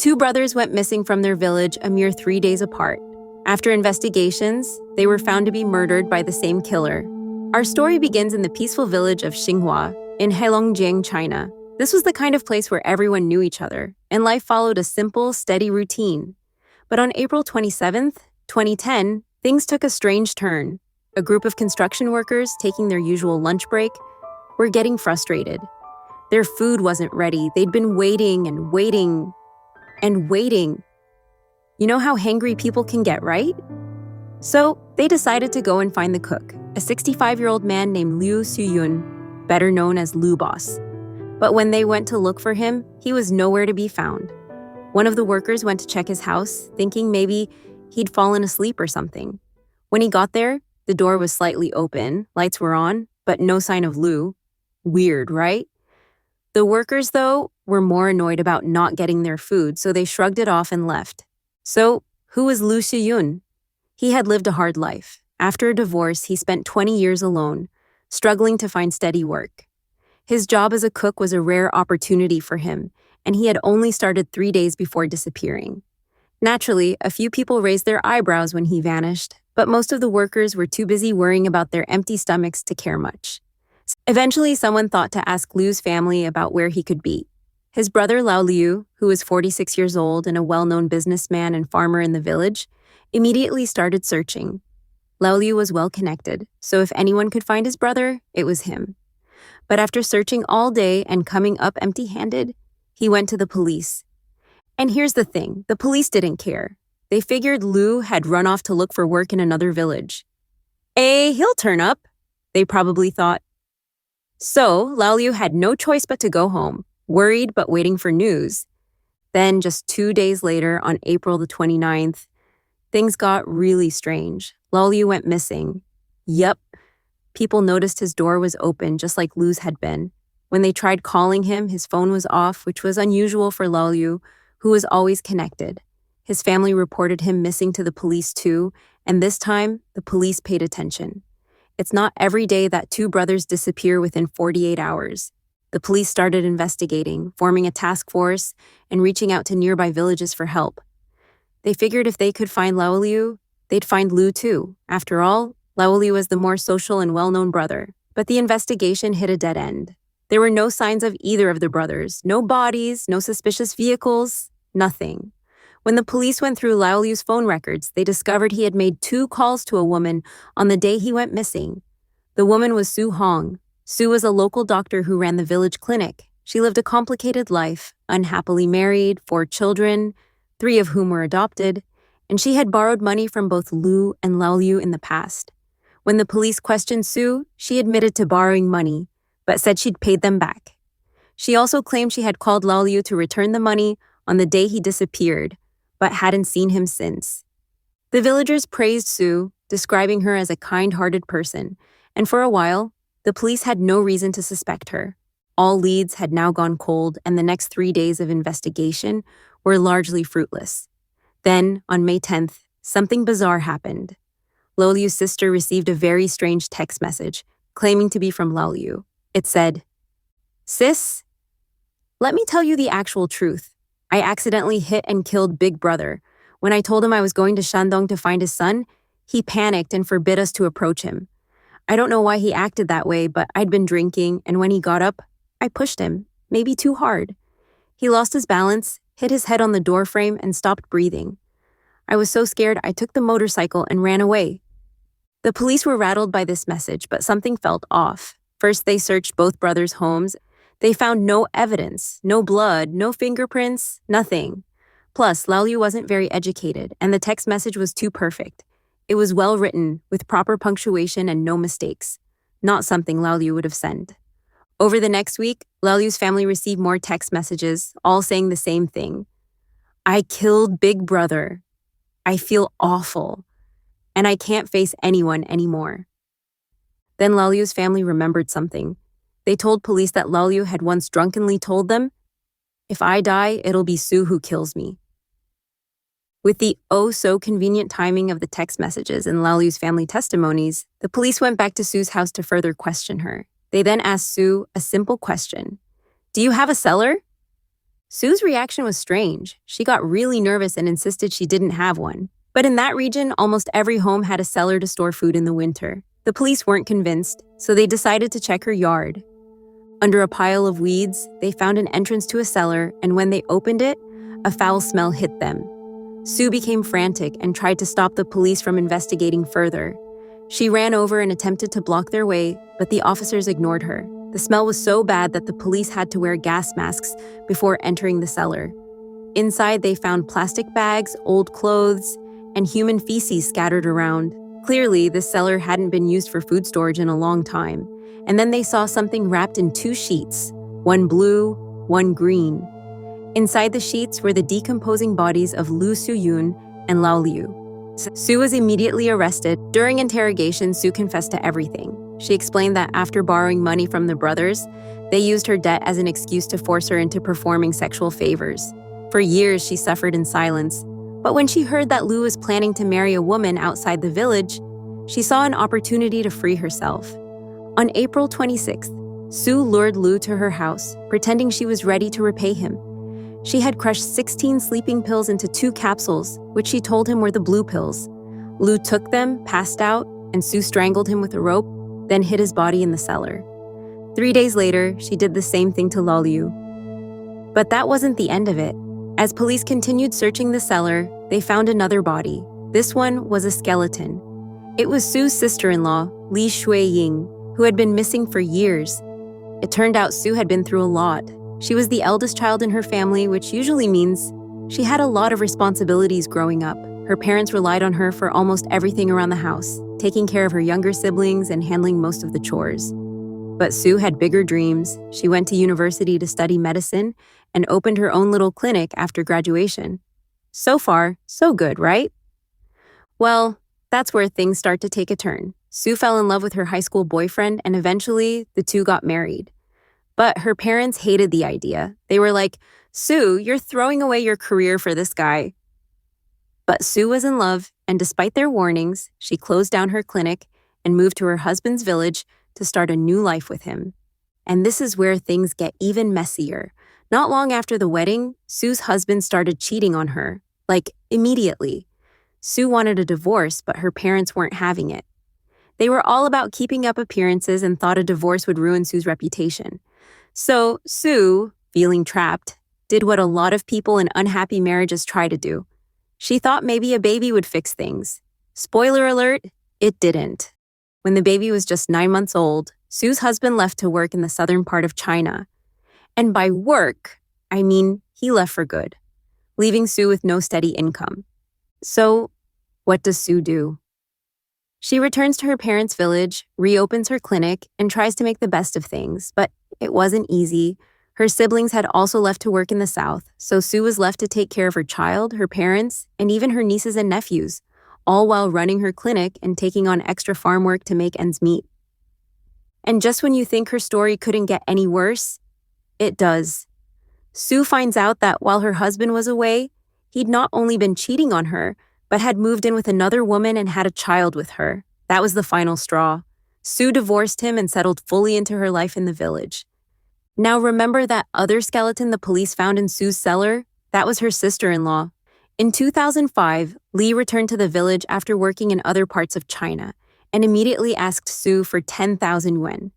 Two brothers went missing from their village a mere 3 days apart. After investigations, they were found to be murdered by the same killer. Our story begins in the peaceful village of Xinhua in Heilongjiang, China. This was the kind of place where everyone knew each other, and life followed a simple, steady routine. But on April 27th, 2010, things took a strange turn. A group of construction workers, taking their usual lunch break, were getting frustrated. Their food wasn't ready. They'd been waiting and waiting and waiting. You know how hangry people can get, right? So they decided to go and find the cook, a 65-year-old man named Liu Suyun, better known as Lu Boss. But when they went to look for him, he was nowhere to be found. One of the workers went to check his house, thinking maybe he'd fallen asleep or something. When he got there, the door was slightly open, lights were on, but no sign of Liu. Weird, right? The workers, though, were more annoyed about not getting their food, so they shrugged it off and left. So, who was Liu Suyun? He had lived a hard life. After a divorce, he spent 20 years alone, struggling to find steady work. His job as a cook was a rare opportunity for him, and he had only started 3 days before disappearing. Naturally, a few people raised their eyebrows when he vanished, but most of the workers were too busy worrying about their empty stomachs to care much. Eventually, someone thought to ask Liu's family about where he could be. His brother Lao Liu, who was 46 years old and a well-known businessman and farmer in the village, immediately started searching. Lao Liu was well-connected, so if anyone could find his brother, it was him. But after searching all day and coming up empty-handed, he went to the police. And here's the thing, the police didn't care. They figured Liu had run off to look for work in another village. He'll turn up, they probably thought. So, Lao Liu had no choice but to go home, worried but waiting for news. Then, just 2 days later, on April the 29th, things got really strange. Lao Liu went missing. Yep, people noticed his door was open, just like Liu's had been. When they tried calling him, his phone was off, which was unusual for Lao Liu, who was always connected. His family reported him missing to the police too, and this time, the police paid attention. It's not every day that two brothers disappear within 48 hours. The police started investigating, forming a task force, and reaching out to nearby villages for help. They figured if they could find Lao Liu, they'd find Liu too. After all, Lao Liu was the more social and well-known brother. But the investigation hit a dead end. There were no signs of either of the brothers, no bodies, no suspicious vehicles, nothing. When the police went through Lao Liu's phone records, they discovered he had made 2 calls to a woman on the day he went missing. The woman was Suhong. Sue was a local doctor who ran the village clinic. She lived a complicated life, unhappily married, 4 children, 3 of whom were adopted, and she had borrowed money from both Liu and Lao Liu in the past. When the police questioned Sue, she admitted to borrowing money, but said she'd paid them back. She also claimed she had called Lao Liu to return the money on the day he disappeared, but hadn't seen him since. The villagers praised Sue, describing her as a kind-hearted person, and for a while, the police had no reason to suspect her. All leads had now gone cold, and the next 3 days of investigation were largely fruitless. Then, on May 10th, something bizarre happened. Lao Liu's sister received a very strange text message, claiming to be from Lao Liu. It said, "Sis, let me tell you the actual truth. I accidentally hit and killed Big Brother. When I told him I was going to Shandong to find his son, he panicked and forbid us to approach him. I don't know why he acted that way, but I'd been drinking, and when he got up, I pushed him, maybe too hard. He lost his balance, hit his head on the doorframe, and stopped breathing. I was so scared I took the motorcycle and ran away." The police were rattled by this message, but something felt off. First, they searched both brothers' homes. They found no evidence, no blood, no fingerprints, nothing. Plus, Lao Liu wasn't very educated, and the text message was too perfect. It was well written, with proper punctuation and no mistakes. Not something Lao Liu would have sent. Over the next week, Lao Liu's family received more text messages, all saying the same thing. "I killed Big Brother. I feel awful. And I can't face anyone anymore." Then Lao Liu's family remembered something. They told police that Lao Liu had once drunkenly told them, "If I die, it'll be Sue who kills me." With the oh-so-convenient timing of the text messages and Lao Liu's family testimonies, the police went back to Sue's house to further question her. They then asked Sue a simple question. "Do you have a cellar?" Sue's reaction was strange. She got really nervous and insisted she didn't have one. But in that region, almost every home had a cellar to store food in the winter. The police weren't convinced, so they decided to check her yard. Under a pile of weeds, they found an entrance to a cellar, and when they opened it, a foul smell hit them. Sue became frantic and tried to stop the police from investigating further. She ran over and attempted to block their way, but the officers ignored her. The smell was so bad that the police had to wear gas masks before entering the cellar. Inside, they found plastic bags, old clothes, and human feces scattered around. Clearly, the cellar hadn't been used for food storage in a long time. And then they saw something wrapped in 2 sheets, one blue, one green. Inside the sheets were the decomposing bodies of Lu Suyun and Lao Liu. Sue was immediately arrested. During interrogation, Sue confessed to everything. She explained that after borrowing money from the brothers, they used her debt as an excuse to force her into performing sexual favors. For years, she suffered in silence. But when she heard that Lu was planning to marry a woman outside the village, she saw an opportunity to free herself. On April 26th, Sue lured Lu to her house, pretending she was ready to repay him. She had crushed 16 sleeping pills into 2 capsules, which she told him were the blue pills. Lu took them, passed out, and Sue strangled him with a rope, then hid his body in the cellar. 3 days later, she did the same thing to Lao Liu. But that wasn't the end of it. As police continued searching the cellar, they found another body. This one was a skeleton. It was Sue's sister-in-law, Li Shuiying, who had been missing for years. It turned out Sue had been through a lot. She was the eldest child in her family, which usually means she had a lot of responsibilities growing up. Her parents relied on her for almost everything around the house, taking care of her younger siblings and handling most of the chores. But Sue had bigger dreams. She went to university to study medicine and opened her own little clinic after graduation. So far, so good, right? Well, that's where things start to take a turn. Sue fell in love with her high school boyfriend, and eventually, the two got married. But her parents hated the idea. They were like, "Sue, you're throwing away your career for this guy." But Sue was in love, and despite their warnings, she closed down her clinic and moved to her husband's village to start a new life with him. And this is where things get even messier. Not long after the wedding, Sue's husband started cheating on her, like immediately. Sue wanted a divorce, but her parents weren't having it. They were all about keeping up appearances and thought a divorce would ruin Sue's reputation. So Sue, feeling trapped, did what a lot of people in unhappy marriages try to do. She thought maybe a baby would fix things. Spoiler alert, it didn't. When the baby was just 9 months old, Sue's husband left to work in the southern part of China. And by work, I mean he left for good, leaving Sue with no steady income. So, what does Sue do? She returns to her parents' village, reopens her clinic, and tries to make the best of things, but it wasn't easy. Her siblings had also left to work in the south, so Sue was left to take care of her child, her parents, and even her nieces and nephews, all while running her clinic and taking on extra farm work to make ends meet. And just when you think her story couldn't get any worse, it does. Sue finds out that while her husband was away, he'd not only been cheating on her, but had moved in with another woman and had a child with her. That was the final straw. Sue divorced him and settled fully into her life in the village. Now remember that other skeleton the police found in Sue's cellar? That was her sister-in-law. In 2005, Li returned to the village after working in other parts of China and immediately asked Sue for 10,000 yuan.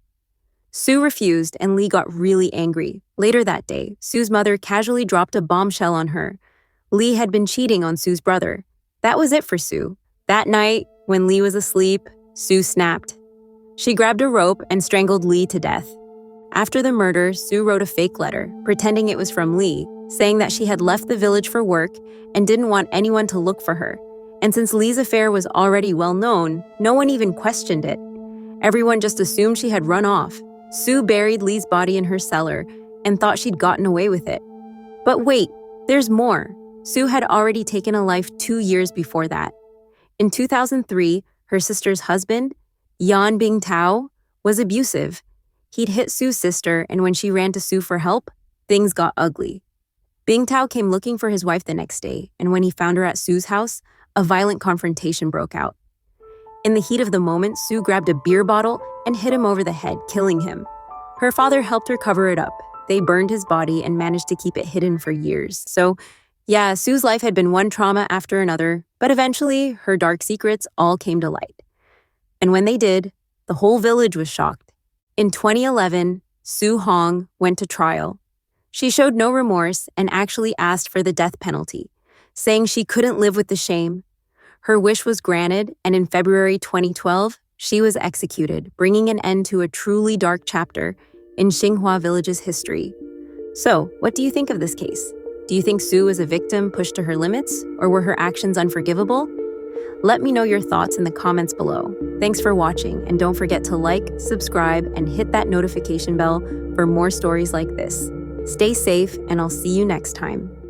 Sue refused, and Li got really angry. Later that day, Sue's mother casually dropped a bombshell on her. Li had been cheating on Sue's brother. That was it for Sue. That night, when Li was asleep, Sue snapped. She grabbed a rope and strangled Li to death. After the murder, Sue wrote a fake letter, pretending it was from Li, saying that she had left the village for work and didn't want anyone to look for her. And since Li's affair was already well known, no one even questioned it. Everyone just assumed she had run off. Sue buried Li's body in her cellar and thought she'd gotten away with it. But wait, there's more. Sue had already taken a life 2 years before that. In 2003, her sister's husband, Yan Bingtao, was abusive. He'd hit Sue's sister, and when she ran to Sue for help, things got ugly. Bingtao came looking for his wife the next day, and when he found her at Sue's house, a violent confrontation broke out. In the heat of the moment, Sue grabbed a beer bottle and hit him over the head, killing him. Her father helped her cover it up. they burned his body and managed to keep it hidden for years. So, yeah, Sue's life had been one trauma after another, but eventually her dark secrets all came to light. And when they did, the whole village was shocked. In 2011, Suhong went to trial. She showed no remorse and actually asked for the death penalty, saying she couldn't live with the shame. Her wish was granted, and in February 2012, she was executed, bringing an end to a truly dark chapter in Xinhua Village's history. So, what do you think of this case? Do you think Sue was a victim pushed to her limits, or were her actions unforgivable? Let me know your thoughts in the comments below. Thanks for watching, and don't forget to like, subscribe, and hit that notification bell for more stories like this. Stay safe, and I'll see you next time.